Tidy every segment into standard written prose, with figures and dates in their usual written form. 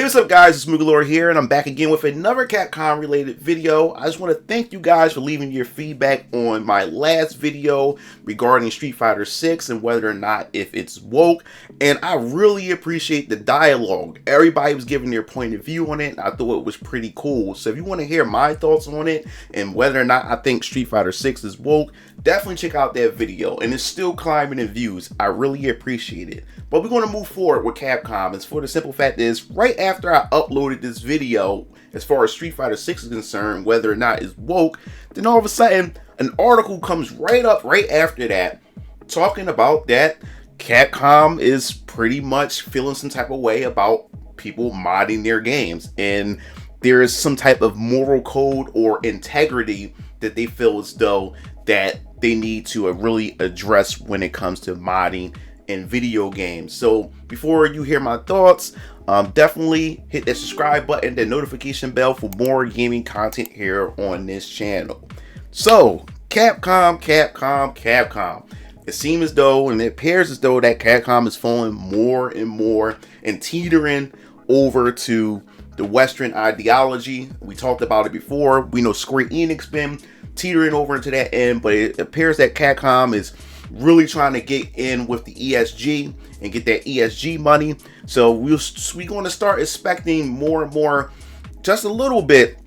Hey, what's up guys, it's MugenLord here, and I'm back again with another Capcom related video. I just want to thank you guys for leaving your feedback on my last video regarding Street Fighter 6 and whether or not if it's woke, and I really appreciate the dialogue. Everybody was giving their point of view on it, and I thought it was pretty cool. So if you want to hear my thoughts on it and whether or not I think Street Fighter 6 is woke, definitely check out that video, and it's still climbing in views. I really appreciate it. But we're going to move forward with Capcom. It's for the simple fact is, right after I uploaded this video, as far as Street Fighter 6 is concerned, whether or not it's woke, then all of a sudden, an article comes right up right after that, talking about that Capcom is pretty much feeling some type of way about people modding their games. And there is some type of moral code or integrity that they feel as though that they need to really address when it comes to modding in video games. So before you hear my thoughts, definitely hit that subscribe button, the notification bell for more gaming content here on this channel. So Capcom. It seems as though, and it appears as though that Capcom is falling more and more and teetering over to the Western ideology. We talked about it before. We know Square Enix been teetering over into that end, but it appears that Capcom is really trying to get in with the ESG and get that ESG money. So we're going to start expecting more and more, just a little bit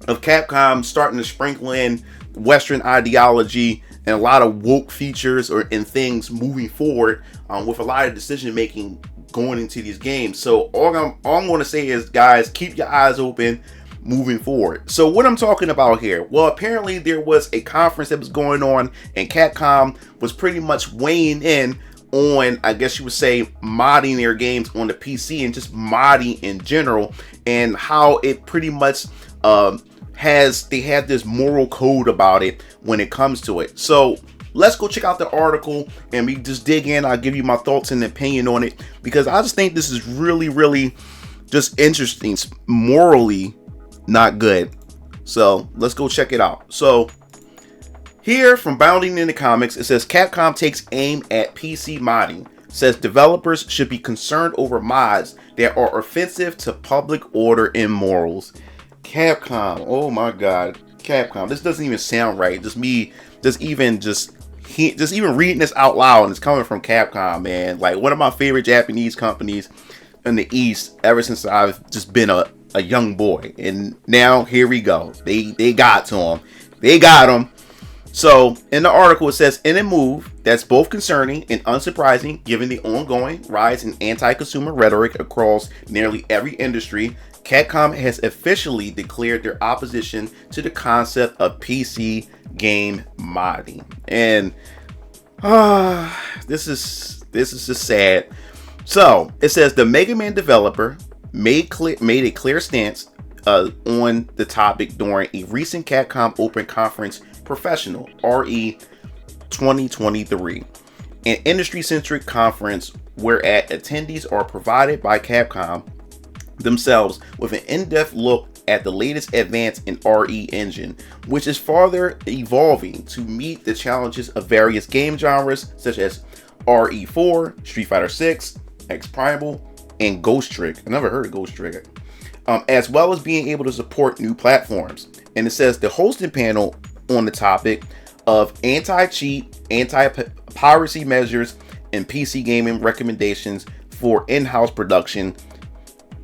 of Capcom starting to sprinkle in Western ideology and a lot of woke features or in things moving forward with a lot of decision making going into these games. So all I'm going to say is, guys, keep your eyes open moving forward. So what I'm talking about here, well, apparently there was a conference that was going on and Capcom was pretty much weighing in on, I guess you would say, modding their games on the PC and just modding in general, and how it pretty much they have this moral code about it when it comes to it. So let's go check out the article and we just dig in. I'll give you my thoughts and opinion on it, because I just think this is really just interesting, morally not good. So let's go check it out. So here from Bounding in the Comics, it says Capcom takes aim at PC modding. Says developers should be concerned over mods that are offensive to public order and morals. Capcom, oh my god, Capcom. This doesn't even sound right. Just even reading this out loud, and it's coming from Capcom, man. Like one of my favorite Japanese companies in the East ever since I've just been a young boy, and now here we go. They got to him. They got him. So in the article it says, in a move that's both concerning and unsurprising given the ongoing rise in anti-consumer rhetoric across nearly every industry, Capcom has officially declared their opposition to the concept of PC game modding. And this is just sad. So it says the Mega Man developer made a clear stance on the topic during a recent Capcom Open Conference Professional RE 2023, an industry-centric conference whereat attendees are provided by Capcom themselves with an in-depth look at the latest advance in RE engine, which is further evolving to meet the challenges of various game genres such as RE4, Street Fighter 6, X Primal, and Ghost Trick. I never heard of Ghost Trick. As well as being able to support new platforms. And it says the hosting panel on the topic of anti-cheat, anti-piracy measures, and PC gaming recommendations for in-house production.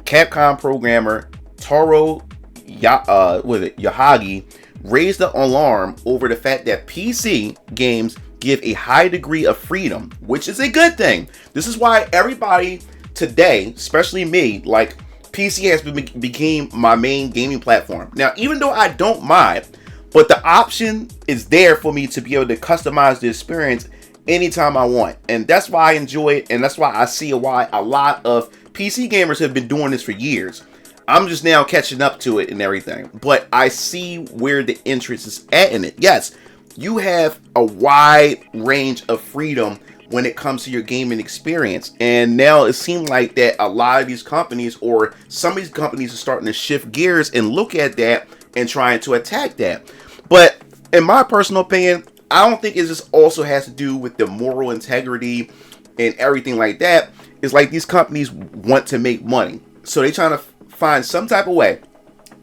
Capcom programmer Taro Yahagi raised the alarm over the fact that PC games give a high degree of freedom, which is a good thing. This is why everybody today, especially me, like PC has became my main gaming platform. Now, even though I don't mind, but the option is there for me to be able to customize the experience anytime I want. And that's why I enjoy it, and that's why I see why a lot of PC gamers have been doing this for years. I'm just now catching up to it and everything. But I see where the interest is at in it. Yes, you have a wide range of freedom when it comes to your gaming experience. And now it seems like that a lot of these companies, or some of these companies, are starting to shift gears and look at that and trying to attack that. But in my personal opinion, I don't think it just also has to do with the moral integrity and everything like that. It's like these companies want to make money. So they trying to find some type of way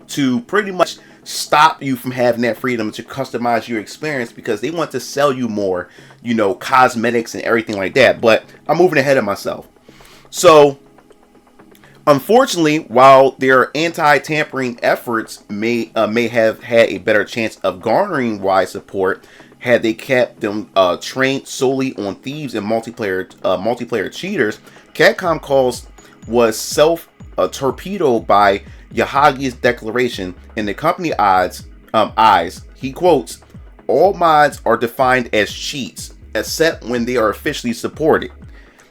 to pretty much stop you from having that freedom to customize your experience, because they want to sell you more, you know, cosmetics and everything like that. But I'm moving ahead of myself. So unfortunately, while their anti-tampering efforts may have had a better chance of garnering wide support had they kept them trained solely on thieves and multiplayer cheaters, Capcom calls was torpedoed by Yahagi's declaration. In the company eyes, he quotes, "All mods are defined as cheats, except when they are officially supported."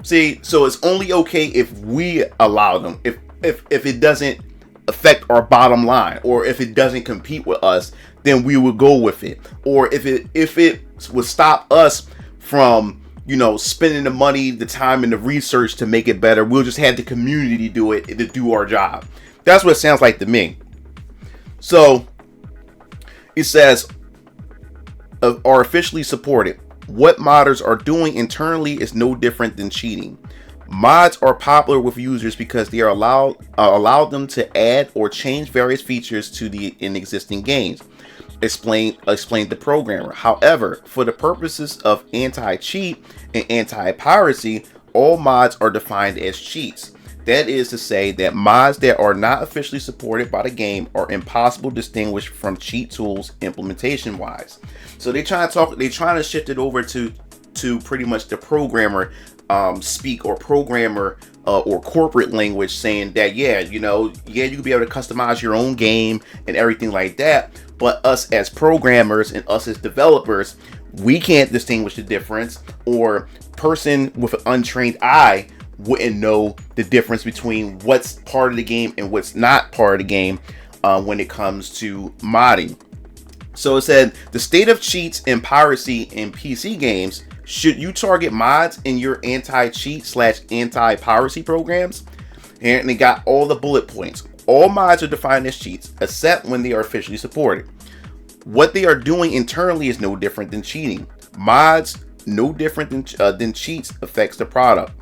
See, so it's only okay if we allow them. If it doesn't affect our bottom line, or if it doesn't compete with us, then we will go with it. Or if it would stop us from, you know, spending the money, the time, and the research to make it better, we'll just have the community do it to do our job. That's what it sounds like to me. So it says, are officially supported. What modders are doing internally is no different than cheating. Mods are popular with users because they are allowed them to add or change various features to in existing games. Explained the programmer. However, for the purposes of anti-cheat and anti-piracy, all mods are defined as cheats. That is to say that mods that are not officially supported by the game are impossible to distinguish from cheat tools implementation-wise. So they're trying to shift it over to pretty much the programmer speak, or programmer or corporate language, saying that you can be able to customize your own game and everything like that, but us as programmers and us as developers, we can't distinguish the difference, or person with an untrained eye wouldn't know the difference between what's part of the game and what's not part of the game when it comes to modding. So it said, the state of cheats and piracy in PC games. Should you target mods in your anti-cheat / anti-piracy programs? And they got all the bullet points. All mods are defined as cheats, except when they are officially supported. What they are doing internally is no different than cheating. Mods, no different than cheats, affects the product.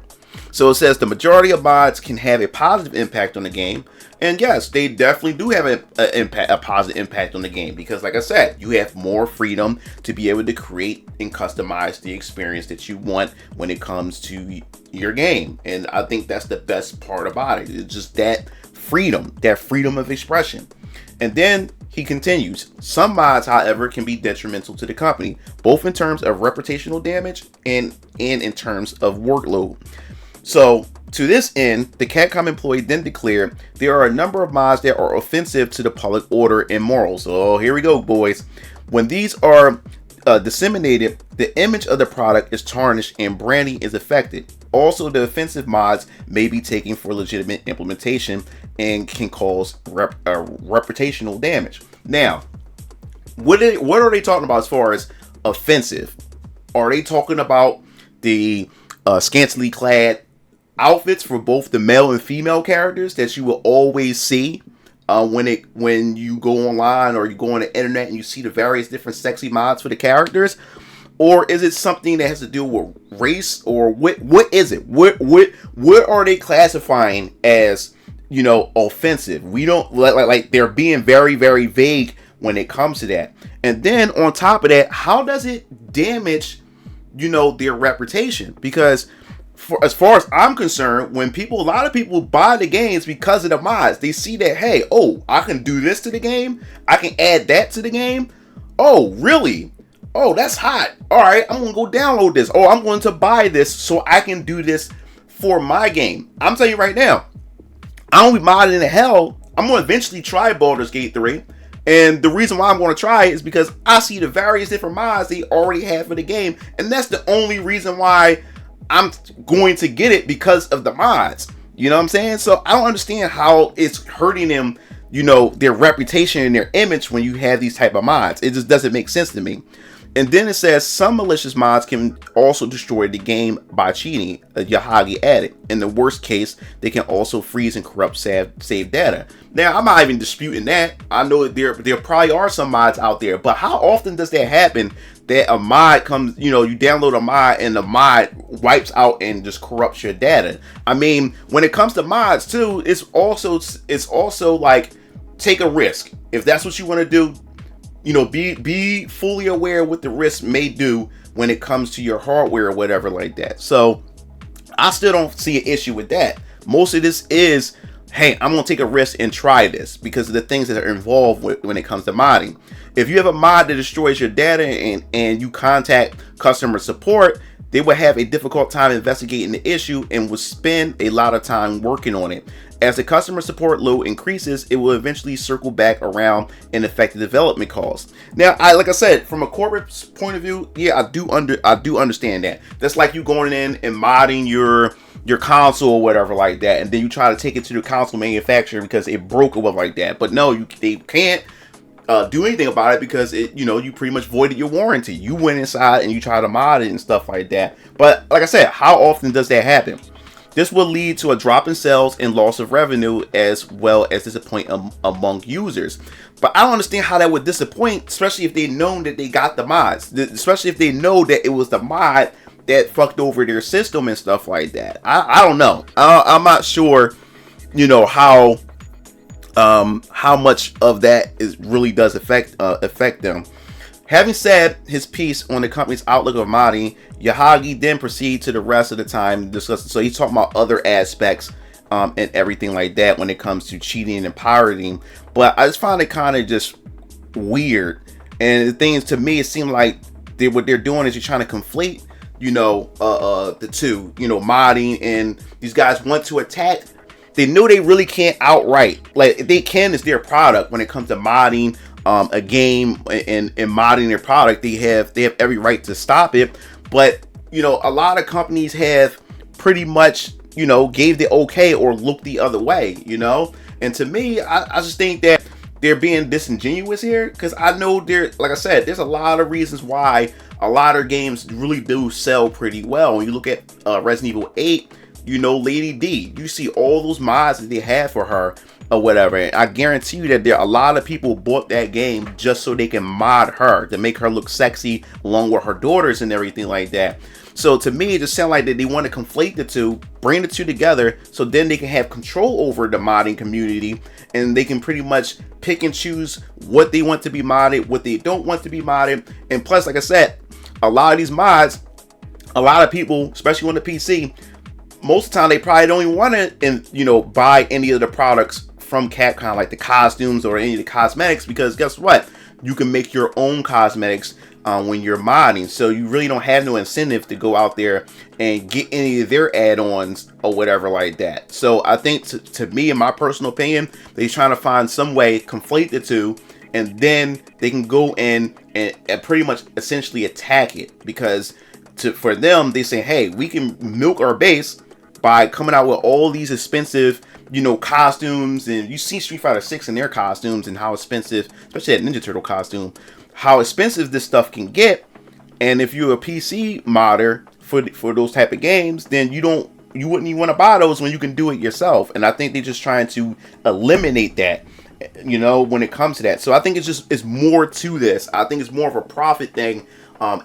So it says the majority of mods can have a positive impact on the game. And yes, they definitely do have a positive impact on the game, because like I said, you have more freedom to be able to create and customize the experience that you want when it comes to your game. And I think that's the best part about it. It's just that freedom of expression. And then he continues, some mods, however, can be detrimental to the company, both in terms of reputational damage and in terms of workload. So to this end, the Capcom employee then declared there are a number of mods that are offensive to the public order and morals. Oh, here we go, boys. When these are disseminated, the image of the product is tarnished and branding is affected. Also, the offensive mods may be taken for legitimate implementation and can cause reputational damage. Now, what are they talking about as far as offensive? Are they talking about the scantily clad outfits for both the male and female characters that you will always see when you go online or you go on the internet and you see the various different sexy mods for the characters? Or is it something that has to do with race, or what is it? What are they classifying as, offensive? We don't like they're being very, very vague when it comes to that. And then on top of that, how does it damage, their reputation? Because as far as I'm concerned, when a lot of people buy the games because of the mods, they see that, hey, I can do this to the game, I can add that to the game. Oh, really? Oh, that's hot. All right, I'm going to go download this. Oh, I'm going to buy this so I can do this for my game. I'm telling you right now, I don't be modding in hell. I'm going to eventually try Baldur's Gate 3. And the reason why I'm going to try it is because I see the various different mods they already have for the game. And that's the only reason why I'm going to get it, because of the mods. You know what I'm saying? So I don't understand how it's hurting them, their reputation and their image when you have these type of mods. It just doesn't make sense to me. And then it says some malicious mods can also destroy the game by cheating, Yahagi added. In the worst case, they can also freeze and corrupt save data. Now, I'm not even disputing that. I know that there probably are some mods out there, but how often does that happen, that a mod comes, you download a mod and the mod wipes out and just corrupts your data? I mean, when it comes to mods too, it's also like, take a risk. If that's what you want to do, be fully aware what the risk may do when it comes to your hardware or whatever like that. So I still don't see an issue with that. Most of this is, hey, I'm going to take a risk and try this because of the things that are involved when it comes to modding. If you have a mod that destroys your data and you contact customer support, they will have a difficult time investigating the issue and will spend a lot of time working on it. As the customer support load increases, it will eventually circle back around and affect the development costs. Now, like I said, from a corporate point of view, yeah, I do understand that. That's like you going in and modding your console or whatever like that, and then you try to take it to the console manufacturer because it broke or whatever like that. But no, they can't do anything about it because you pretty much voided your warranty. You went inside and you tried to mod it and stuff like that. But like I said, how often does that happen? This will lead to a drop in sales and loss of revenue, as well as disappointment among users. But I don't understand how that would disappoint, especially if they know that they got the mods, especially if they know that it was the mod that fucked over their system and stuff like that. I don't know. I'm not sure, how much of that really does affect them. Having said his piece on the company's outlook of modding, Yahagi then proceed to the rest of the time discussing. So he's talking about other aspects and everything like that when it comes to cheating and pirating. But I just find it kind of just weird. And the thing is, to me, it seemed like what they're doing is you're trying to conflate, the two, modding, and these guys want to attack. They know they really can't outright. Like, they can, it's their product when it comes to modding a game and modding their product. They have every right to stop it. But a lot of companies have pretty much gave the okay or looked the other way. And to me, I just think that they're being disingenuous here, because I know like I said, there's a lot of reasons why a lot of games really do sell pretty well. When you look at Resident Evil 8, Lady D, you see all those mods that they have for her or whatever, and I guarantee you that there are a lot of people bought that game just so they can mod her to make her look sexy along with her daughters and everything like that. So to me, it just sounds like that they want to conflate the two, bring the two together, so then they can have control over the modding community, and they can pretty much pick and choose what they want to be modded, what they don't want to be modded. And plus, like I said, a lot of these mods, a lot of people, especially on the PC, most of the time they probably don't even want to, buy any of the products from Capcom, like the costumes or any of the cosmetics, because guess what? You can make your own cosmetics when you're modding, so you really don't have no incentive to go out there and get any of their add-ons or whatever like that. So I think, to me, in my personal opinion, they're trying to find some way, conflate the two, and then they can go in and pretty much essentially attack it, because for them, they say, hey, we can milk our base by coming out with all these expensive costumes. And you see Street Fighter 6 and their costumes and how expensive, especially that Ninja Turtle costume, how expensive this stuff can get. And if you're a PC modder for those type of games, then you wouldn't even want to buy those when you can do it yourself. And I think they're just trying to eliminate that, when it comes to that. So I think it's more to this. I think it's more of a profit thing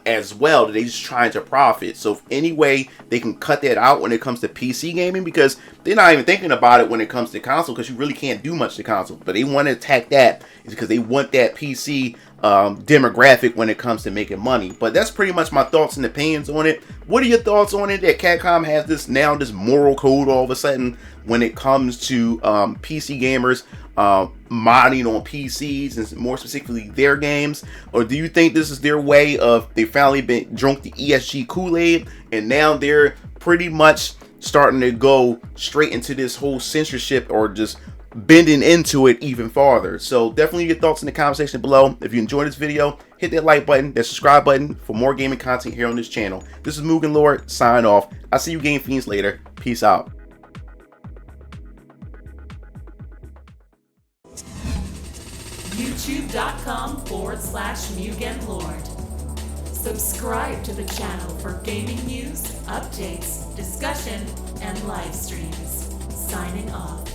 as well, that they just trying to profit. So if any way they can cut that out when it comes to PC gaming, because they're not even thinking about it when it comes to console, because you really can't do much to console. But they want to attack that is because they want that PC demographic when it comes to making money. But that's pretty much my thoughts and opinions on it. What are your thoughts on it, that Capcom has this moral code all of a sudden when it comes to PC gamers modding on PCs, and more specifically their games? Or do you think this is their way of, they finally been drunk the ESG Kool-Aid and now they're pretty much starting to go straight into this whole censorship, or just bending into it even farther? So definitely your thoughts in the comment section below. If you enjoyed this video, hit that like button, that subscribe button for more gaming content here on this channel. This is MugenLord, sign off. I'll see you game fiends later. Peace out. YouTube.com/MugenLord. Subscribe to the channel for gaming news, updates, discussion, and live streams. Signing off.